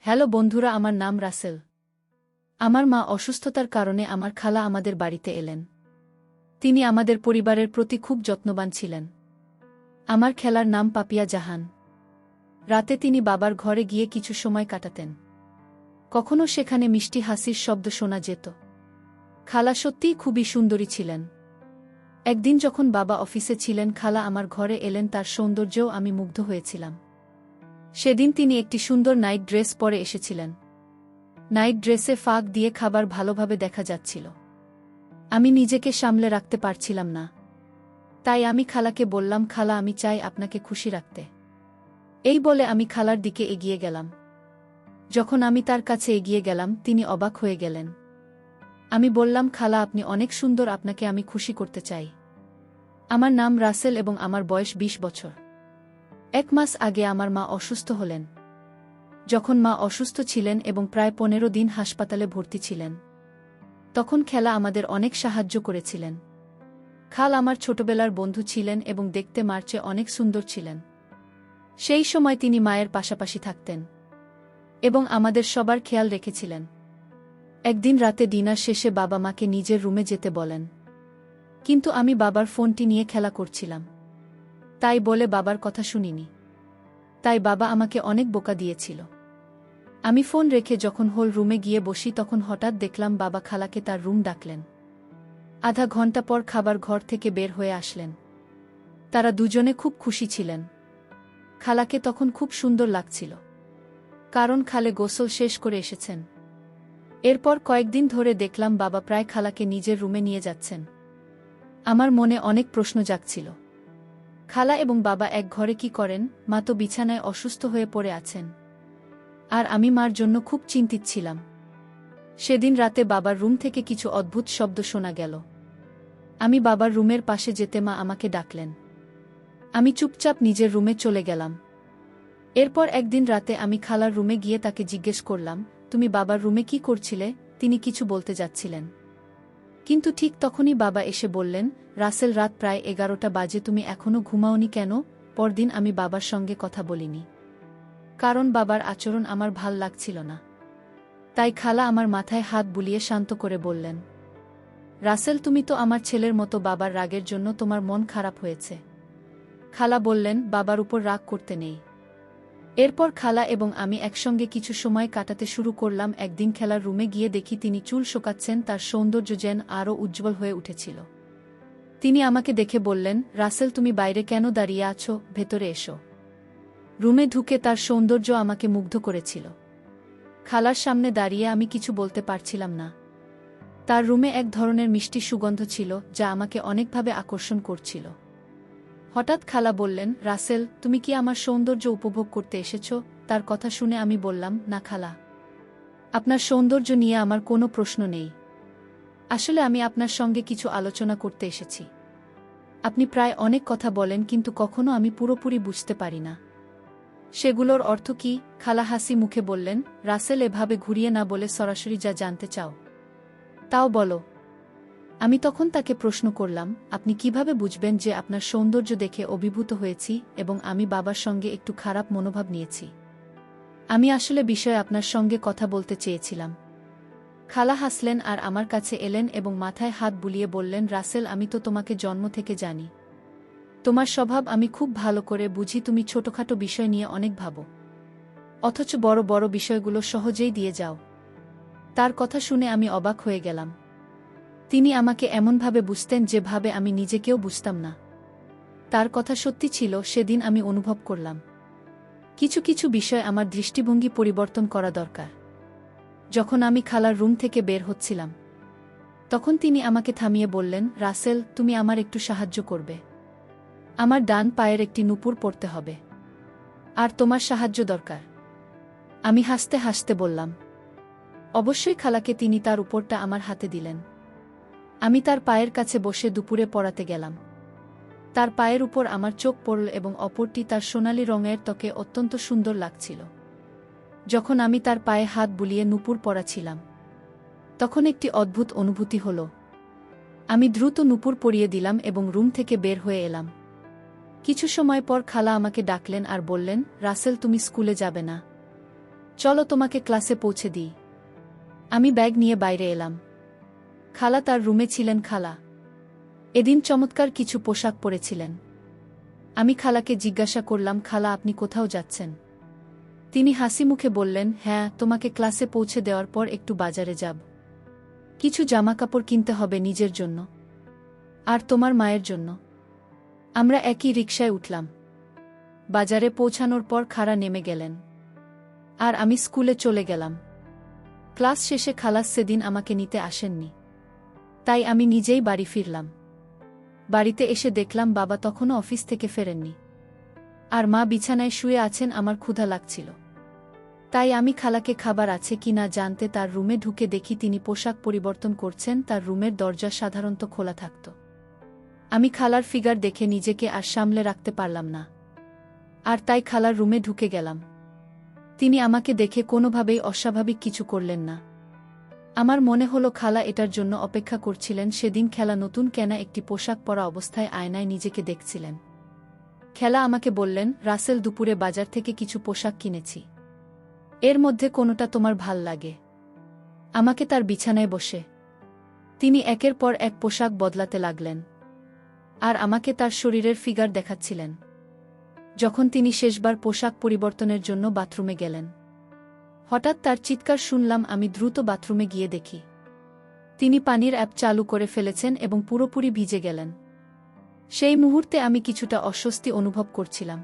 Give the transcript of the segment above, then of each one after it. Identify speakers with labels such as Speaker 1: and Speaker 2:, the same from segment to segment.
Speaker 1: Hello বন্ধুরা, আমার নাম রাসেল। আমার মা অসুস্থতার কারণে আমার খালা আমাদের বাড়িতে এলেন। তিনি আমাদের পরিবারের প্রতি খুব যত্নবান ছিলেন। আমার খেলার নাম পাপিয়া জাহান। রাতে তিনি বাবার ঘরে গিয়ে কিছু সময় কাটাতেন। কখনো সেখানে মিষ্টি হাসির শব্দ শোনা যেত। খালা সত্যিই খুবই সুন্দরী ছিলেন। একদিন যখন বাবা অফিসে ছিলেন, খালা আমার ঘরে এলেন। তার সৌন্দর্যেও আমি মুগ্ধ হয়েছিলাম। সেদিন তিনি একটি সুন্দর নাইট ড্রেস পরে এসেছিলেন। নাইট ড্রেসে ফাঁক দিয়ে খাবার ভালোভাবে দেখা যাচ্ছিল। আমি নিজেকে সামলে রাখতে পারছিলাম না। তাই আমি খালাকে বললাম, খালা, আমি চাই আপনাকে খুশি রাখতে। এই বলে আমি খালার দিকে এগিয়ে গেলাম। যখন আমি তার কাছে এগিয়ে গেলাম, তিনি অবাক হয়ে গেলেন। আমি বললাম, খালা, আপনি অনেক সুন্দর, আপনাকে আমি খুশি করতে চাই। আমার নাম রাসেল এবং আমার বয়স 20 বছর। 1 মাস আগে আমার মা অসুস্থ হলেন। যখন মা অসুস্থ ছিলেন এবং প্রায় 15 দিন হাসপাতালে ভর্তি ছিলেন, তখন খেলা আমাদের অনেক সাহায্য করেছিলেন। খাল আমার ছোটবেলার বন্ধু ছিলেন এবং দেখতে মার চেয়ে অনেক সুন্দর ছিলেন। সেই সময় তিনি মায়ের পাশাপাশি থাকতেন এবং আমাদের সবার খেয়াল রেখেছিলেন। একদিন রাতে ডিনার শেষে বাবা মাকে নিজের রুমে যেতে বলেন, কিন্তু আমি বাবার ফোনটি নিয়ে খেলা করছিলাম। তাই বলে বাবার কথা শুনিনি। তাই বাবা আমাকে অনেক বোকা দিয়েছিল। আমি ফোন রেখে যখন হোল রুমে গিয়ে বসি, তখন হঠাৎ দেখলাম বাবা খালাকে তার রুম ডাকলেন। আধা ঘন্টা পর খাবার ঘর থেকে বের হয়ে আসলেন। তারা দুজনে খুব খুশি ছিলেন। খালাকে তখন খুব সুন্দর লাগছিল, কারণ খালে গোসল শেষ করে এসেছেন। এরপর কয়েকদিন ধরে দেখলাম বাবা প্রায় খালাকে নিজের রুমে নিয়ে যাচ্ছেন। আমার মনে অনেক প্রশ্ন জাগছিল। খালা এবং বাবা এক ঘরে কি করেন? মা তো বিছানায় অসুস্থ হয়ে পড়ে আছেন, আর আমি মার জন্য খুব চিন্তিত ছিলাম। সেদিন রাতে বাবার রুম থেকে কিছু অদ্ভুত শব্দ শোনা গেল। আমি বাবার রুমের পাশে যেতে মা আমাকে ডাকলেন। আমি চুপচাপ নিজের রুমে চলে গেলাম। এরপর একদিন রাতে আমি খালার রুমে গিয়ে তাকে জিজ্ঞেস করলাম, তুমি বাবার রুমে কি করছিলে? তিনি কিছু বলতে যাচ্ছিলেন, কিন্তু ঠিক তখনই বাবা এসে বললেন, রাসেল, রাত প্রায় 11টা বাজে, তুমি এখনো ঘুমাওনি কেন? পরদিন আমি বাবার সঙ্গে কথা বলিনি, কারণ বাবার আচরণ আমার ভাল লাগছিল না। তাই খালা আমার মাথায় হাত বুলিয়ে শান্ত করে বললেন, রাসেল, তুমি তো আমার ছেলের মতো, বাবার রাগের জন্য তোমার মন খারাপ হয়েছে। খালা বললেন, বাবার উপর রাগ করতে নেই। এরপর খালা এবং আমি একসঙ্গে কিছু সময় কাটাতে শুরু করলাম। একদিন খেলার রুমে গিয়ে দেখি তিনি চুল শোকাচ্ছেন। তার সৌন্দর্য যেন আরও উজ্জ্বল হয়ে উঠেছিল। তিনি আমাকে দেখে বললেন, রাসেল, তুমি বাইরে কেন দাঁড়িয়ে আছো? ভেতরে এসো। রুমে ঢুকে তার সৌন্দর্য আমাকে মুগ্ধ করেছিল। খালার সামনে দাঁড়িয়ে আমি কিছু বলতে পারছিলাম না। তার রুমে এক ধরনের মিষ্টি সুগন্ধ ছিল, যা আমাকে অনেকভাবে আকর্ষণ করছিল। হঠাৎ খালা বললেন, রাসেল, তুমি কি আমার সৌন্দর্য উপভোগ করতে এসেছ? তার কথা শুনে আমি বললাম, না খালা, আপনার সৌন্দর্য নিয়ে আমার কোনো প্রশ্ন নেই। আসলে আমি আপনার সঙ্গে কিছু আলোচনা করতে এসেছি। আপনি প্রায় অনেক কথা বলেন, কিন্তু কখনো আমি পুরোপুরি বুঝতে পারি না সেগুলোর অর্থ কি। খালা হাসি মুখে বললেন, রাসেল, এভাবে ঘুরিয়ে না বলে সরাসরি যা জানতে চাও তাও বলো। আমি তখন তাকে প্রশ্ন করলাম, আপনি কিভাবে বুঝবেন যে আপনার সৌন্দর্য দেখে অভিভূত হয়েছি এবং আমি বাবার সঙ্গে একটু খারাপ মনোভাব নিয়েছি? আমি আসলে বিষয়ে আপনার সঙ্গে কথা বলতে চেয়েছিলাম। খালা হাসলেন আর আমার কাছে এলেন এবং মাথায় হাত বুলিয়ে বললেন, রাসেল, আমি তো তোমাকে জন্ম থেকে জানি। তোমার স্বভাব আমি খুব ভালো করে বুঝি। তুমি ছোটখাটো বিষয় নিয়ে অনেক ভাবো, অথচ বড় বড় বিষয়গুলো সহজেই দিয়ে যাও। তার কথা শুনে আমি অবাক হয়ে গেলাম। তিনি আমাকে এমনভাবে বুঝতেন যেভাবে আমি নিজেকেও বুঝতাম না। তার কথা সত্যি ছিল। সেদিন আমি অনুভব করলাম, কিছু কিছু বিষয় আমার দৃষ্টিভঙ্গি পরিবর্তন করা দরকার। যখন আমি খালার রুম থেকে বের হচ্ছিলাম, তখন তিনি আমাকে থামিয়ে বললেন, রাসেল, তুমি আমার একটু সাহায্য করবে। আমার ডান পায়ের একটি নুপুর পরতে হবে, আর তোমার সাহায্য দরকার। আমি হাসতে হাসতে বললাম, অবশ্যই খালাকে। তিনি তার উপরটা আমার হাতে দিলেন। আমি তার পায়ের কাছে বসে দুপুরে পড়াতে গেলাম। তার পায়ের উপর আমার চোখ পড়ল এবং অপরটি তার সোনালি রঙের ত্বকে অত্যন্ত সুন্দর লাগছিল। যখন আমি তার পায়ে হাত বুলিয়ে নুপুর পরাছিলাম, তখন একটি অদ্ভুত অনুভূতি হল। আমি দ্রুত নুপুর পরিয়ে দিলাম এবং রুম থেকে বের হয়ে এলাম। কিছু সময় পর খালা আমাকে ডাকলেন আর বললেন, রাসেল, তুমি স্কুলে যাবে না? চলো তোমাকে ক্লাসে পৌঁছে দিই। আমি ব্যাগ নিয়ে বাইরে এলাম। খালা তার রুমে ছিলেন। খালা এদিন চমৎকার কিছু পোশাক পরেছিলেন। আমি খালাকে জিজ্ঞাসা করলাম, খালা আপনি কোথাও যাচ্ছেন? তিনি হাসি মুখে বললেন, হ্যাঁ, তোমাকে ক্লাসে পৌঁছে দেওয়ার পর একটু বাজারে যাব। কিছু জামাকাপড় কিনতে হবে নিজের জন্য আর তোমার মায়ের জন্য। আমরা একই রিকশায় উঠলাম। বাজারে পৌঁছানোর পর খালা নেমে গেলেন আর আমি স্কুলে চলে গেলাম। ক্লাস শেষে খালা সেদিন আমাকে নিতে আসেননি, তাই আমি নিজেই বাড়ি ফিরলাম। বাড়িতে এসে দেখলাম বাবা তখনও অফিস থেকে ফেরেননি আর মা বিছানায় শুয়ে আছেন। আমার ক্ষুধা লাগছিল, তাই আমি খালাকে খাবার আছে কিনা জানতে তার রুমে ঢুকে দেখি তিনি পোশাক পরিবর্তন করছেন। তার রুমের দরজা সাধারণত খোলা থাকত। আমি খালার ফিগার দেখে নিজেকে আর সামলে রাখতে পারলাম না, আর তাই খালার রুমে ঢুকে গেলাম। তিনি আমাকে দেখে কোনোভাবেই অস্বাভাবিক কিছু করলেন না। আমার মনে হলো খালা এটার জন্য অপেক্ষা করছিলেন। সেদিন খেলা নতুন কেনা একটি পোশাক পরা অবস্থায় আয়নায় নিজেকে দেখছিলেন। খেলা আমাকে বললেন, রাসেল, দুপুরে বাজার থেকে কিছু পোশাক কিনেছি, এর মধ্যে কোনোটা তোমার ভাল লাগে? আমাকে তার বিছানায় বসে তিনি একের পর এক পোশাক বদলাতে লাগলেন আর আমাকে তার শরীরের ফিগার দেখাচ্ছিলেন। যখন তিনি শেষবার পোশাক পরিবর্তনের জন্য বাথরুমে গেলেন, হঠাৎ তার চিৎকার শুনলাম। আমি দ্রুত বাথরুমে গিয়ে দেখি তিনি পানির অ্যাপ চালু করে ফেলেছেন এবং পুরোপুরি ভিজে গেলেন। সেই মুহূর্তে আমি কিছুটা অস্বস্তি অনুভব করছিলাম।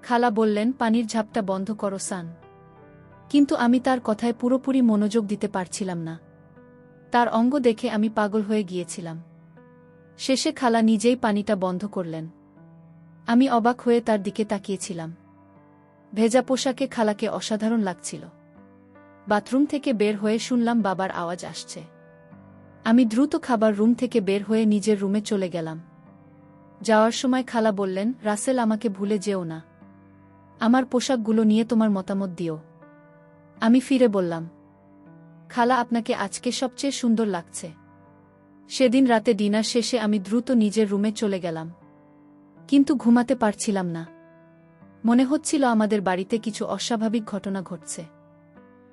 Speaker 1: খালা বললেন, পানির ঝাপটা বন্ধ করো সান। কিন্তু আমি তার কথায় পুরোপুরি মনোযোগ দিতে পারছিলাম না। তার অঙ্গ দেখে আমি পাগল হয়ে গিয়েছিলাম। শেষে খালা নিজেই পানিটা বন্ধ করলেন। আমি অবাক হয়ে তার দিকে তাকিয়েছিলাম। ভেজা পোশাকে খালাকে অসাধারণ লাগছিল। বাথরুম থেকে বের হয়ে শুনলাম বাবার আওয়াজ আসছে। আমি দ্রুত খাবার রুম থেকে বের হয়ে নিজের রুমে চলে গেলাম। যাওয়ার সময় খালা বললেন, রাসেল, আমাকে ভুলে যেও না। আমার পোশাকগুলো নিয়ে তোমার মতামত দিও। আমি ফিরে বললাম, খালা, আপনাকে আজকে সবচেয়ে সুন্দর লাগছে। সেদিন রাতে ডিনার শেষে আমি দ্রুত নিজের রুমে চলে গেলাম, কিন্তু ঘুমাতে পারছিলাম না। মনে হচ্ছিল আমাদের বাড়িতে কিছু অস্বাভাবিক ঘটনা ঘটছে।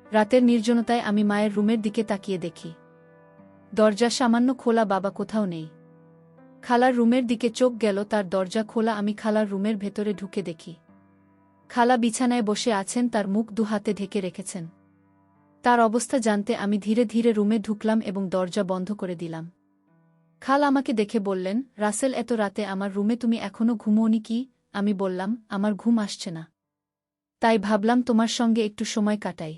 Speaker 1: রাতের নির্জনতায় আমি মায়ের রুমের দিকে তাকিয়ে দেখি দরজা সামান্য খোলা, বাবা কোথাও নেই। খালার রুমের দিকে চোখ গেল, তার দরজা খোলা। আমি খালার রুমের ভেতরে ঢুকে দেখি খালা বিছানায় বসে আছেন, তার মুখ দুহাতে ঢেকে রেখেছেন। তার অবস্থা জানতে আমি ধীরে ধীরে রুমে ঢুকলাম এবং দরজা বন্ধ করে দিলাম। খাল আমাকে দেখে বললেন, রাসেল, এত রাতে আমার রুমে তুমি এখনো ঘুমোওনি কি? আমি বললাম, আমার ঘুম আসছে না, তাই ভাবলাম তোমার সঙ্গে একটু সময় কাটাই।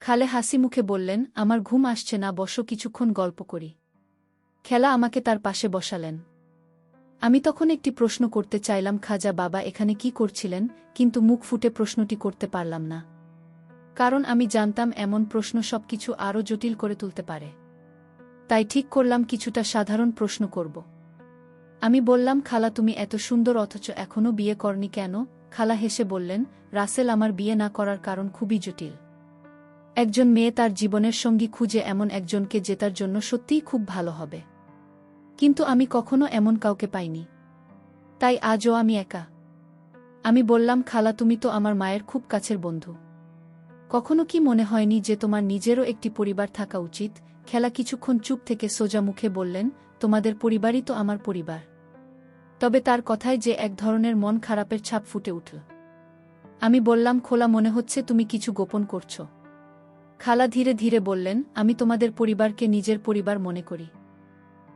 Speaker 1: খালে হাসি মুখে বললেন, আমার ঘুম আসছে না, বসো, কিছুক্ষণ গল্প করি। খেলা আমাকে তার পাশে বসালেন। আমি তখন একটি প্রশ্ন করতে চাইলাম, খাজা বাবা এখানে কি করছিলেন? কিন্তু মুখ ফুটে প্রশ্নটি করতে পারলাম না, কারণ আমি জানতাম এমন প্রশ্ন সবকিছু আরও জটিল করে তুলতে পারে। তাই ঠিক করলাম কিছুটা সাধারণ প্রশ্ন করব। আমি বললাম, খালা, তুমি এত সুন্দর অথচ এখনও বিয়ে করনি কেন? খালা হেসে বললেন, রাসেল, আমার বিয়ে না করার কারণ খুবই জটিল। একজন মেয়ে তার জীবনের সঙ্গী খুঁজে এমন একজনকে যে তার জন্য সত্যিই খুব ভালো হবে, কিন্তু আমি কখনো এমন কাউকে পাইনি, তাই আজও আমি একা। আমি বললাম, খালা, তুমি তো আমার মায়ের খুব কাছের বন্ধু, কখনো কি মনে হয়নি যে তোমার নিজেরও একটি পরিবার থাকা উচিত? খেলা কিছুক্ষণ চুপ থেকে সোজা মুখে বললেন, তোমাদের পরিবারই তো আমার পরিবার। তবে তার কথায় যে এক ধরনের মন খারাপের ছাপ ফুটে উঠল। আমি বললাম, খোলা, মনে হচ্ছে তুমি কিছু গোপন করছ। খালা ধীরে ধীরে বললেন, আমি তোমাদের পরিবারকে নিজের পরিবার মনে করি,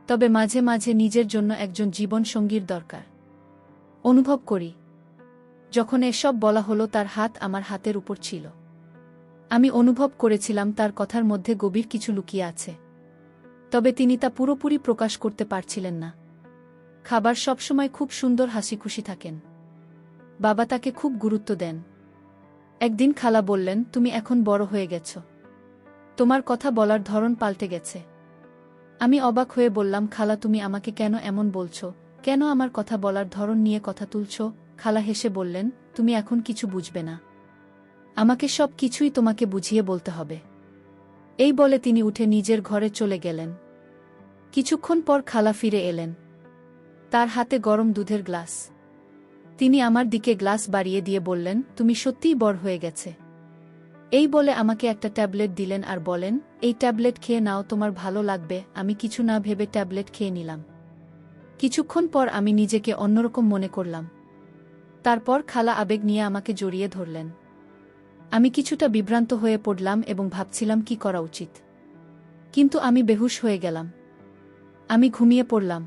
Speaker 1: তবে মাঝে মাঝে নিজের জন্য একজন জীবন সঙ্গীর দরকার অনুভব করি। যখন এসব বলা হলো, তার হাত আমার হাতের উপর ছিল। আমি অনুভব করেছিলাম তার কথার মধ্যে গভীর কিছু লুকিয়ে আছে, তবে তিনি তা পুরোপুরি প্রকাশ করতে পারছিলেন না। খাবার সবসময় খুব সুন্দর হাসিখুশি থাকেন, বাবা তাকে খুব গুরুত্ব দেন। একদিন খালা বললেন, তুমি এখন বড় হয়ে গেছ, তোমার কথা বলার ধরন পাল্টে গেছে। আমি অবাক হয়ে বললাম, খালা, তুমি আমাকে কেন এমন বলছ? কেন আমার কথা বলার ধরন নিয়ে কথা তুলছ? খালা হেসে বললেন, তুমি এখন কিছু বুঝবে না, আমাকে সব কিছুই তোমাকে বুঝিয়ে বলতে হবে। এই বলে তিনি উঠে নিজের ঘরে চলে গেলেন। কিছুক্ষণ পর খালা ফিরে এলেন, তার হাতে গরম দুধের গ্লাস। তিনি আমার দিকে গ্লাস বাড়িয়ে দিয়ে বললেন, তুমি সত্যিই বড় হয়ে গেছে। এই বলে আমাকে একটা ট্যাবলেট দিলেন আর বলেন, এই ট্যাবলেট খেয়ে নাও, তোমার ভালো লাগবে। আমি কিছু না ভেবে ট্যাবলেট খেয়ে নিলাম। কিছুক্ষণ পর আমি নিজেকে অন্যরকম মনে করলাম। তারপর খালা আবেগ নিয়ে আমাকে জড়িয়ে ধরলেন। আমি কিছুটা বিভ্রান্ত হয়ে পড়লাম এবং ভাবছিলাম কি করা উচিত। কিন্তু আমি বেহুশ হয়ে গেলাম। আমি ঘুমিয়ে পড়লাম।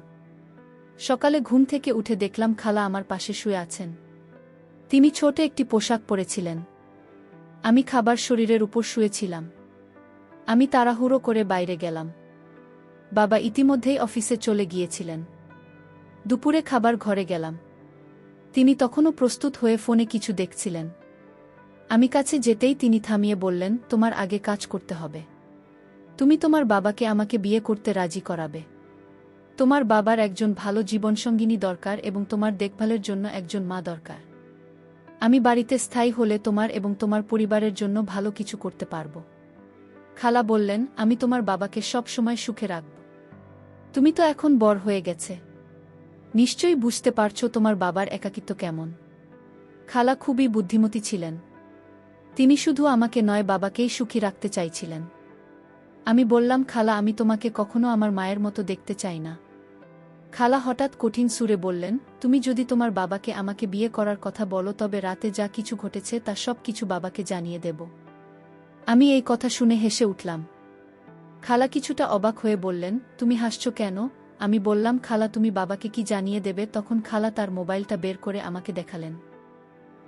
Speaker 1: সকালে ঘুম থেকে উঠে দেখলাম খালা আমার পাশে শুয়ে আছেন। তিনি ছোট একটি পোশাক পরেছিলেন। আমি খাবার শরীরের উপর শুয়েছিলাম। আমি তাড়াহুড়ো করে বাইরে গেলাম। বাবা ইতিমধ্যেই অফিসে চলে গিয়েছিলেন। দুপুরে খাবার ঘরে গেলাম। তিনি তখনও প্রস্তুত হয়ে ফোনে কিছু দেখছিলেন। আমি কাছে যেতেই তিনি থামিয়ে বললেন, তোমার আগে কাজ করতে হবে। তুমি তোমার বাবাকে আমাকে বিয়ে করতে রাজি করাবে। তোমার বাবার একজন ভালো জীবনসঙ্গিনী দরকার এবং তোমার দেখভালের জন্য একজন মা দরকার। আমি বাড়িতে স্থায়ী হলে তোমার এবং তোমার পরিবারের জন্য ভালো কিছু করতে পারব। খালা বললেন, আমি তোমার বাবাকে সব সময় সুখে রাখব। তুমি তো এখন বড় হয়ে গেছে, নিশ্চয়ই বুঝতে পারছো তোমার বাবার একাকিত্ব কেমন। খালা খুবই বুদ্ধিমতী ছিলেন। তিনি শুধু আমাকে নয়, বাবাকেই সুখী রাখতে চাইছিলেন। আমি বললাম, খালা, আমি তোমাকে কখনো আমার মায়ের মতো দেখতে চাই না। খালা হঠাৎ কঠিন সুরে বললেন, তুমি যদি তোমার বাবাকে আমাকে বিয়ে করার কথা বলো তবে রাতে যা কিছু ঘটেছে তা সব কিছু বাবাকে জানিয়ে দেব। আমি এই কথা শুনে হেসে উঠলাম। খালা কিছুটা অবাক হয়ে বললেন, তুমি হাসছো কেন? আমি বললাম, খালা, তুমি বাবাকে কি জানিয়ে দেবে? তখন খালা তার মোবাইলটা বের করে আমাকে দেখালেন।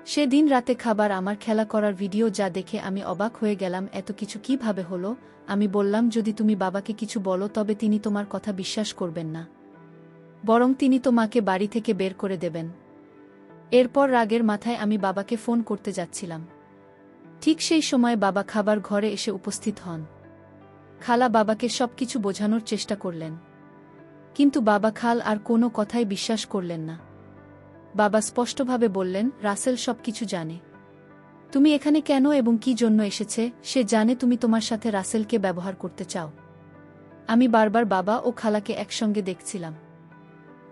Speaker 1: সেদিন রাতে খাবার আমার খেলা করার ভিডিও, যা দেখে আমি অবাক হয়ে গেলাম। এত কিছু কিভাবে হলো? আমি বললাম, যদি তুমি বাবাকে কিছু বলো তবে তিনি তোমার কথা বিশ্বাস করবেন না, বরং তিনি তো মাকে বাড়ি থেকে বের করে দেবেন। এরপর রাগের মাথায় আমি বাবাকে ফোন করতে যাচ্ছিলাম। ঠিক সেই সময় বাবা খাবার ঘরে এসে উপস্থিত হন। খালা বাবাকে সবকিছু বোঝানোর চেষ্টা করলেন, কিন্তু বাবা খাল আর কোনো কথাই বিশ্বাস করলেন না। বাবা স্পষ্টভাবে বললেন, রাসেল সবকিছু জানে। তুমি এখানে কেন এবং কি জন্য এসেছে সে জানে। তুমি তোমার সাথে রাসেলকে ব্যবহার করতে চাও। আমি বারবার বাবা ও খালাকে একসঙ্গে দেখছিলাম।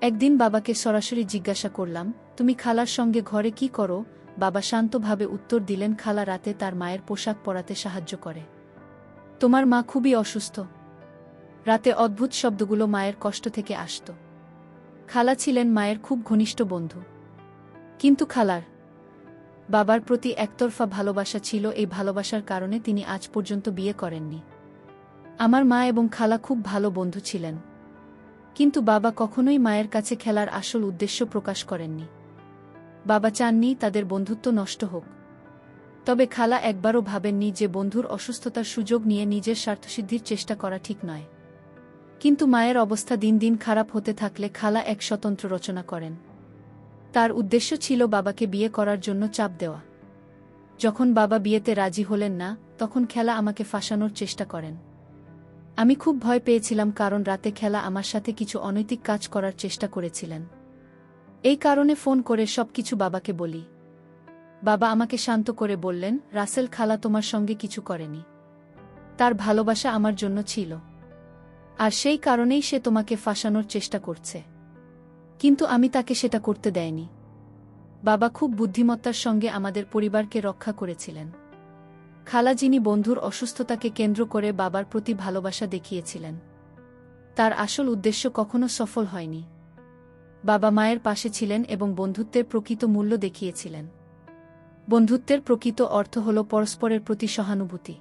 Speaker 1: একদিন বাবাকে সরাসরি জিজ্ঞাসা করলাম, তুমি খালার সঙ্গে ঘরে কি করো? বাবা শান্তভাবে উত্তর দিলেন, খালা রাতে তার মায়ের পোশাক পরাতে সাহায্য করে। তোমার মা খুবই অসুস্থ। রাতে অদ্ভুত শব্দগুলো মায়ের কষ্ট থেকে আসত। খালা ছিলেন মায়ের খুব ঘনিষ্ঠ বন্ধু। কিন্তু খালার বাবার প্রতি একতরফা ভালোবাসা ছিল। এই ভালোবাসার কারণে তিনি আজ পর্যন্ত বিয়ে করেননি। আমার মা এবং খালা খুব ভালো বন্ধু ছিলেন, কিন্তু বাবা কখনোই মায়ের কাছে খেলার আসল উদ্দেশ্য প্রকাশ করেননি। বাবা চাননি তাদের বন্ধুত্ব নষ্ট হোক। তবে খালা একবারও ভাবেননি যে বন্ধুর অসুস্থতার সুযোগ নিয়ে নিজের স্বার্থসিদ্ধির চেষ্টা করা ঠিক নয়। কিন্তু মায়ের অবস্থা দিন দিন খারাপ হতে থাকলে খালা এক স্বতন্ত্র রচনা করেন। তার উদ্দেশ্য ছিল বাবাকে বিয়ে করার জন্য চাপ দেওয়া। যখন বাবা বিয়েতে রাজি হলেন না, তখন খেলা আমাকে ফাঁসানোর চেষ্টা করেন। আমি খুব ভয় পেয়েছিলাম, কারণ রাতে খেলা আমার সাথে কিছু অনৈতিক কাজ করার চেষ্টা করেছিলেন। এই কারণে ফোন করে সবকিছু বাবাকে বলি। বাবা আমাকে শান্ত করে বললেন, রাসেল, খালা তোমার সঙ্গে কিছু করেনি। তার ভালোবাসা আমার জন্য ছিল, আর সেই কারণেই সে তোমাকে ফাঁসানোর চেষ্টা করছে। কিন্তু আমি তাকে সেটা করতে দেয়নি। বাবা খুব বুদ্ধিমত্তার সঙ্গে আমাদের পরিবারকে রক্ষা করেছিলেন। খালা, যিনি বন্ধুর অসুস্থতাকে কেন্দ্র করে বাবার প্রতি ভালোবাসা দেখিয়েছিলেন, তার আসল উদ্দেশ্য কখনো সফল হয়নি। বাবা মায়ের পাশে ছিলেন এবং বন্ধুত্বের প্রকৃত মূল্য দেখিয়েছিলেন। বন্ধুত্বের প্রকৃত অর্থ হল পরস্পরের প্রতি সহানুভূতি।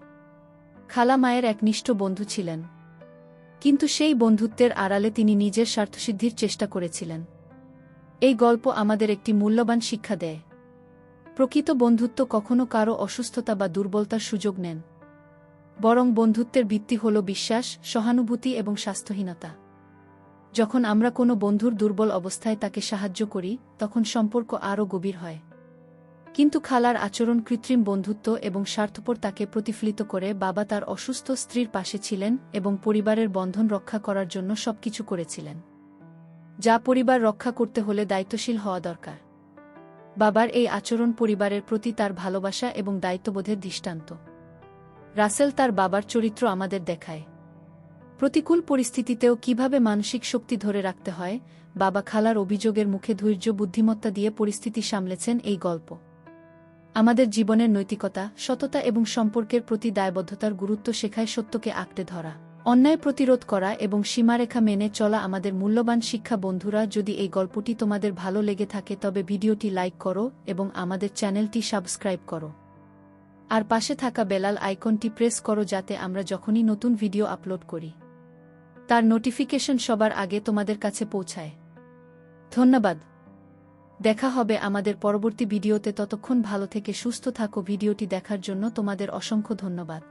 Speaker 1: খালা মায়ের একনিষ্ঠ বন্ধু ছিলেন, কিন্তু সেই বন্ধুত্বের আড়ালে তিনি নিজের স্বার্থসিদ্ধির চেষ্টা করেছিলেন। এই গল্প আমাদের একটি মূল্যবান শিক্ষা দেয়। প্রকৃত বন্ধুত্ব কখনো কারো অসুস্থতা বা দুর্বলতার সুযোগ নেন, বরং বন্ধুত্বের ভিত্তি হল বিশ্বাস, সহানুভূতি এবং স্বাস্থ্যহীনতা। যখন আমরা কোনো বন্ধুর দুর্বল অবস্থায় তাকে সাহায্য করি, তখন সম্পর্ক আরও গভীর হয়। কিন্তু খালার আচরণ কৃত্রিম বন্ধুত্ব এবং স্বার্থপর তাকে প্রতিফলিত করে। বাবা তার অসুস্থ স্ত্রীর পাশে ছিলেন এবং পরিবারের বন্ধন রক্ষা করার জন্য সবকিছু করেছিলেন, যা পরিবার রক্ষা করতে হলে দায়িত্বশীল হওয়া দরকার। বাবার এই আচরণ পরিবারের প্রতি তার ভালোবাসা এবং দায়িত্ববোধের দৃষ্টান্ত। রাসেল তার বাবার চরিত্র আমাদের দেখায়। প্রতিকূল পরিস্থিতিতেও কিভাবে মানসিক শক্তি ধরে রাখতে হয়। বাবা খালার অভিযোগের মুখে ধৈর্য বুদ্ধিমত্তা দিয়ে পরিস্থিতি সামলেছেন। এই গল্প আমাদের জীবনের নৈতিকতা, সততা এবং সম্পর্কের প্রতি দায়বদ্ধতার গুরুত্ব শেখায় সত্যকে আঁকড়ে ধরা, অন্যায় প্রতিরোধ করা এবং সীমারেখা মেনে চলা আমাদের মূল্যবান শিক্ষা। বন্ধুরা, যদি এই গল্পটি তোমাদের ভালো লেগে থাকে তবে ভিডিওটি লাইক করো এবং আমাদের চ্যানেলটি সাবস্ক্রাইব করো। আর পাশে থাকা বেলাল আইকনটি প্রেস করো যাতে আমরা যখনই নতুন ভিডিও আপলোড করি তার নোটিফিকেশন সবার আগে তোমাদের কাছে পৌঁছায়। ধন্যবাদ। দেখা হবে আমাদের পরবর্তী ভিডিওতে। ততক্ষণ ভালো থেকে সুস্থ থাকো। ভিডিওটি দেখার জন্য তোমাদের অসংখ্য ধন্যবাদ।